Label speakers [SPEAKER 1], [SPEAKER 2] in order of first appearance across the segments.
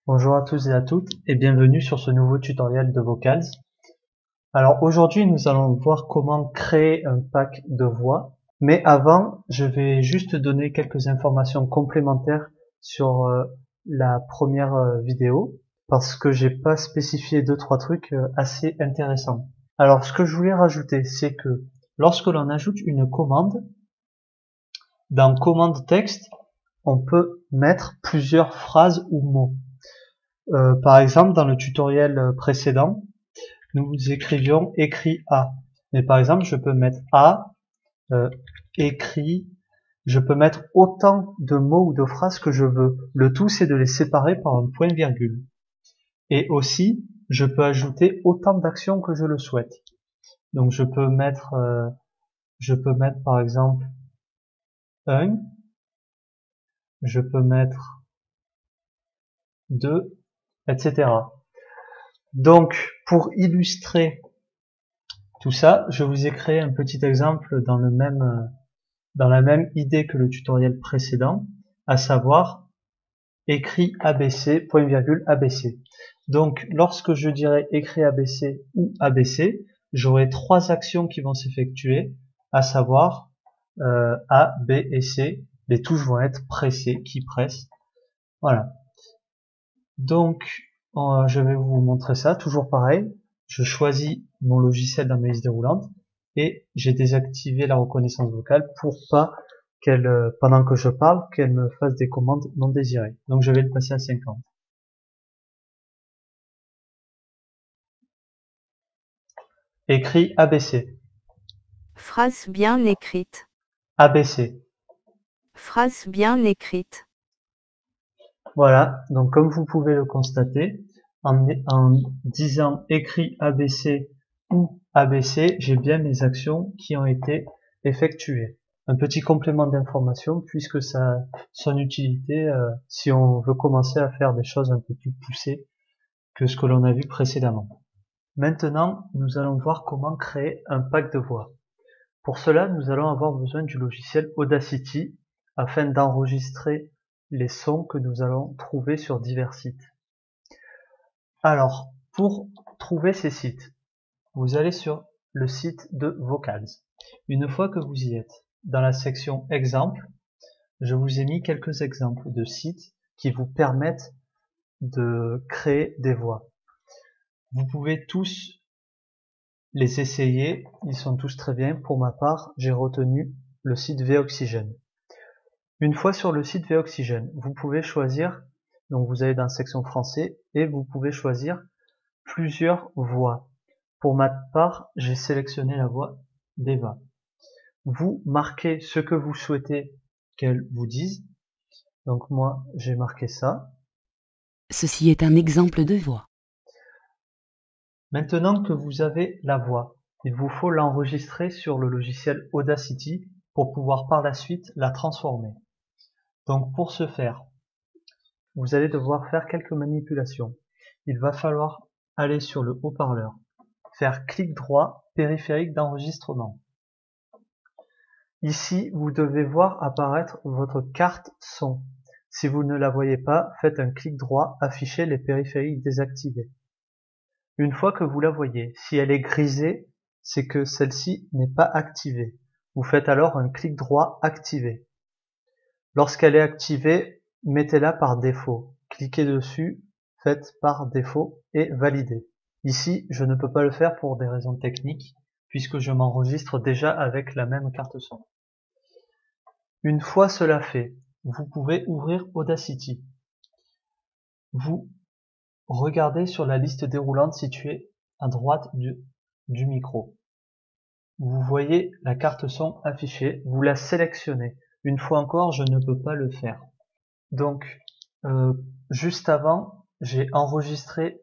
[SPEAKER 1] Bonjour à tous et à toutes et bienvenue sur ce nouveau tutoriel de Vocals. Alors aujourd'hui nous allons voir comment créer un pack de voix, mais avant je vais juste donner quelques informations complémentaires sur la première vidéo parce que j'ai pas spécifié deux trois trucs assez intéressants. Alors ce que je voulais rajouter, c'est que lorsque l'on ajoute une commande, dans commande texte, on peut mettre plusieurs phrases ou mots. Par exemple, dans le tutoriel précédent, nous écrivions écrit A. Mais par exemple, je peux mettre A, écrit, je peux mettre autant de mots ou de phrases que je veux. Le tout, c'est de les séparer par un point-virgule. Et aussi, je peux ajouter autant d'actions que je le souhaite. Donc, je peux mettre par exemple un, je peux mettre deux, etc. Donc, pour illustrer tout ça, je vous ai créé un petit exemple dans la même idée que le tutoriel précédent, à savoir écrit ABC, point virgule ABC. Donc, lorsque je dirai écrit ABC ou ABC, j'aurai trois actions qui vont s'effectuer, à savoir A, B et C. Les touches vont être pressées, qui pressent. Voilà. Donc, je vais vous montrer ça, toujours pareil. Je choisis mon logiciel dans mes listes déroulantes et j'ai désactivé la reconnaissance vocale pour pas qu'elle, pendant que je parle, qu'elle me fasse des commandes non désirées. Donc, je vais le passer à 50. Écrit ABC.
[SPEAKER 2] Phrase bien écrite.
[SPEAKER 1] ABC.
[SPEAKER 2] Phrase bien écrite.
[SPEAKER 1] Voilà. Donc, comme vous pouvez le constater, en disant écrit ABC ou ABC, j'ai bien mes actions qui ont été effectuées. Un petit complément d'information puisque ça a son utilité si on veut commencer à faire des choses un peu plus poussées que ce que l'on a vu précédemment. Maintenant, nous allons voir comment créer un pack de voix. Pour cela, nous allons avoir besoin du logiciel Audacity afin d'enregistrer les sons que nous allons trouver sur divers sites. Alors, pour trouver ces sites, vous allez sur le site de Vocals. Une fois que vous y êtes, dans la section Exemples, je vous ai mis quelques exemples de sites qui vous permettent de créer des voix. Vous pouvez tous les essayer, ils sont tous très bien. Pour ma part, j'ai retenu le site Voxygen. Une fois sur le site Voxygen, vous pouvez choisir, donc vous allez dans la section français et vous pouvez choisir plusieurs voix. Pour ma part, j'ai sélectionné la voix d'Eva. Vous marquez ce que vous souhaitez qu'elle vous dise. Donc moi, j'ai marqué ça.
[SPEAKER 3] Ceci est un exemple de voix.
[SPEAKER 1] Maintenant que vous avez la voix, il vous faut l'enregistrer sur le logiciel Audacity pour pouvoir par la suite la transformer. Donc pour ce faire, vous allez devoir faire quelques manipulations. Il va falloir aller sur le haut-parleur, faire clic droit, périphérique d'enregistrement. Ici, vous devez voir apparaître votre carte son. Si vous ne la voyez pas, faites un clic droit, affichez les périphériques désactivés. Une fois que vous la voyez, si elle est grisée, c'est que celle-ci n'est pas activée. Vous faites alors un clic droit activer. Lorsqu'elle est activée, mettez-la par défaut. Cliquez dessus, faites par défaut et validez. Ici, je ne peux pas le faire pour des raisons techniques, puisque je m'enregistre déjà avec la même carte son. Une fois cela fait, vous pouvez ouvrir Audacity. Vous regardez sur la liste déroulante située à droite du micro. Vous voyez la carte son affichée, vous la sélectionnez. Une fois encore, je ne peux pas le faire. Donc, juste avant, j'ai enregistré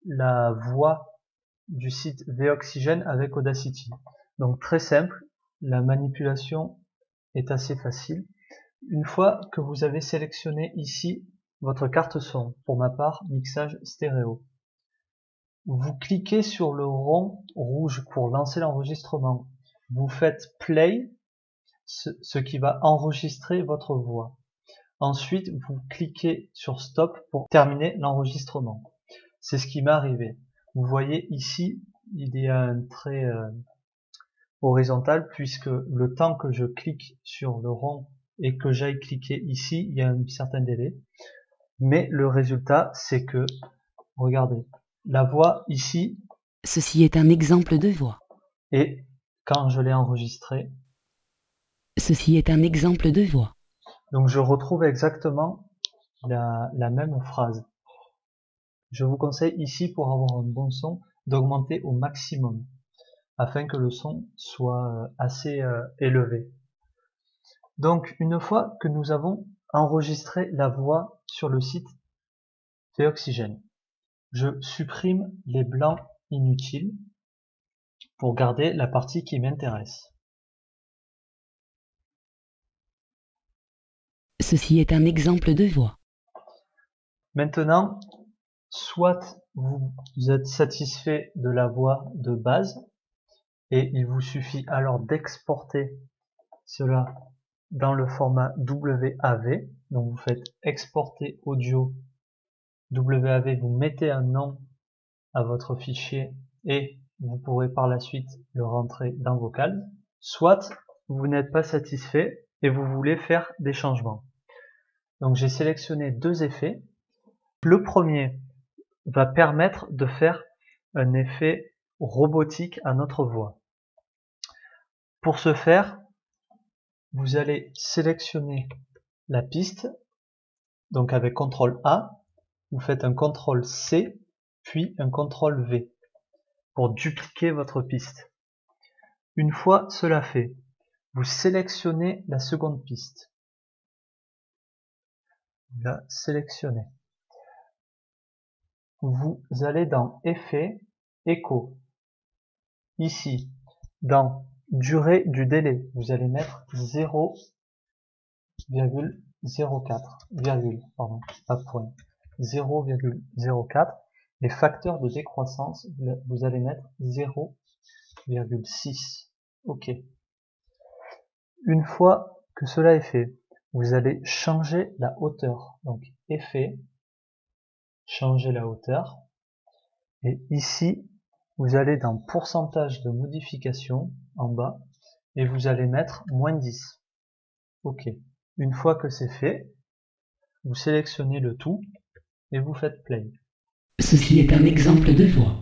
[SPEAKER 1] la voix du site Voxygen avec Audacity. Donc très simple, la manipulation est assez facile. Une fois que vous avez sélectionné ici votre carte son, pour ma part, mixage stéréo, vous cliquez sur le rond rouge pour lancer l'enregistrement. Vous faites play, ce qui va enregistrer votre voix. Ensuite, vous cliquez sur Stop pour terminer l'enregistrement. C'est ce qui m'est arrivé. Vous voyez ici, il y a un trait horizontal puisque le temps que je clique sur le rond et que j'aille cliquer ici, il y a un certain délai. Mais le résultat, c'est que, regardez, la voix ici,
[SPEAKER 3] Ceci est un exemple de voix.
[SPEAKER 1] et quand je l'ai enregistré,
[SPEAKER 3] Ceci est un exemple de voix.
[SPEAKER 1] donc je retrouve exactement la même phrase. Je vous conseille ici, pour avoir un bon son, d'augmenter au maximum, afin que le son soit assez élevé. Donc, une fois que nous avons enregistré la voix sur le site Oxygène, je supprime les blancs inutiles pour garder la partie qui m'intéresse.
[SPEAKER 3] Ceci est un exemple de voix.
[SPEAKER 1] Maintenant, soit vous êtes satisfait de la voix de base et il vous suffit alors d'exporter cela dans le format WAV. Donc vous faites exporter audio WAV, vous mettez un nom à votre fichier et vous pourrez par la suite le rentrer dans Vocals. Soit vous n'êtes pas satisfait et vous voulez faire des changements. Donc j'ai sélectionné deux effets. Le premier va permettre de faire un effet robotique à notre voix. Pour ce faire, vous allez sélectionner la piste, donc avec CTRL A, vous faites un CTRL C, puis un CTRL V pour dupliquer votre piste. Une fois cela fait, vous sélectionnez la seconde piste. Vous la sélectionnez. Vous allez dans Effet, Écho. Ici, dans Durée du délai, vous allez mettre 0,04, pardon, pas point, 0,04. Les facteurs de décroissance, vous allez mettre 0,6. OK. Une fois que cela est fait, vous allez changer la hauteur. Donc, Effet, changer la hauteur. Et ici, vous allez dans Pourcentage de modification, en bas, et vous allez mettre -10. OK. Une fois que c'est fait, vous sélectionnez le tout et vous faites Play.
[SPEAKER 3] Ceci est un exemple de voix.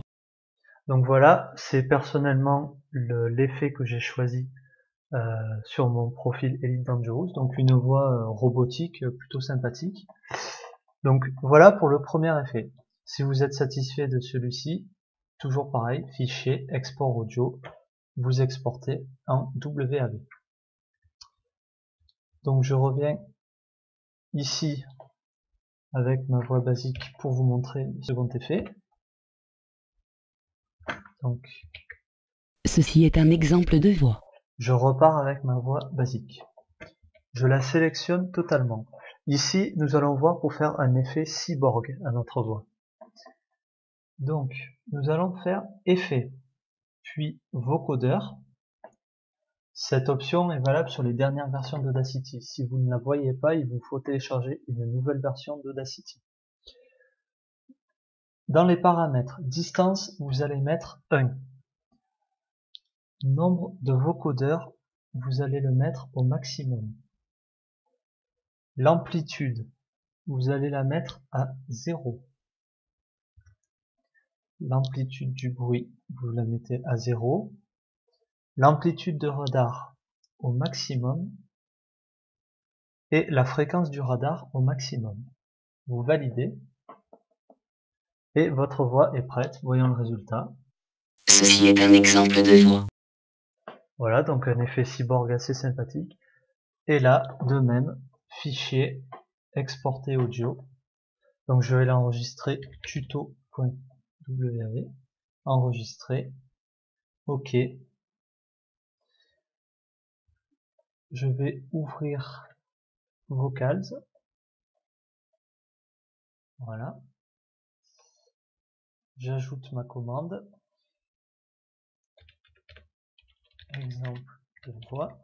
[SPEAKER 1] Donc voilà, c'est personnellement l'effet que j'ai choisi sur mon profil Elite Dangerous, donc une voix robotique plutôt sympathique. Donc voilà pour le premier effet. Si vous êtes satisfait de celui-ci, toujours pareil, fichier, export audio, vous exportez en WAV. Donc je reviens ici avec ma voix basique pour vous montrer le second effet. Donc
[SPEAKER 3] Ceci est un exemple de voix.
[SPEAKER 1] je repars avec ma voix basique. Je la sélectionne totalement. Ici, nous allons voir pour faire un effet cyborg à notre voix. Donc, nous allons faire Effet, puis Vocodeur. Cette option est valable sur les dernières versions d'Audacity. Si vous ne la voyez pas, il vous faut télécharger une nouvelle version d'Audacity. Dans les paramètres distance, vous allez mettre 1. Nombre de vocodeurs, vous allez le mettre au maximum. L'amplitude, vous allez la mettre à 0. L'amplitude du bruit, vous la mettez à 0. L'amplitude de radar au maximum. Et la fréquence du radar au maximum. Vous validez. Et votre voix est prête. Voyons le résultat.
[SPEAKER 3] Ceci est un exemple de voix.
[SPEAKER 1] Voilà, donc un effet cyborg assez sympathique. Et là, de même, fichier, exporter audio. Donc je vais l'enregistrer tuto.wav. Enregistrer. OK. Je vais ouvrir Vocals. Voilà. J'ajoute ma commande. Exemple de voix.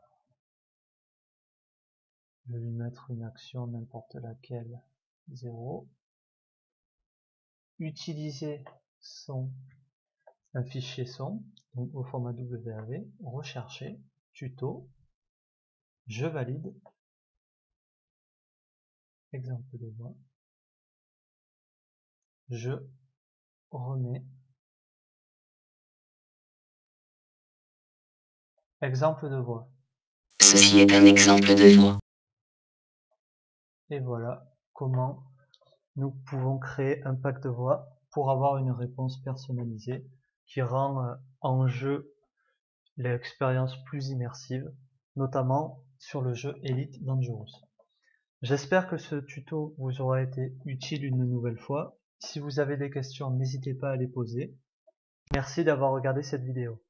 [SPEAKER 1] Je vais lui mettre une action n'importe laquelle, 0. Utiliser un fichier son, donc au format WAV, rechercher, tuto, je valide, exemple de voix, je remets, exemple de voix.
[SPEAKER 3] Ceci est un exemple de voix.
[SPEAKER 1] Et voilà comment nous pouvons créer un pack de voix pour avoir une réponse personnalisée qui rend en jeu l'expérience plus immersive, notamment sur le jeu Elite Dangerous. J'espère que ce tuto vous aura été utile une nouvelle fois. Si vous avez des questions, n'hésitez pas à les poser. Merci d'avoir regardé cette vidéo.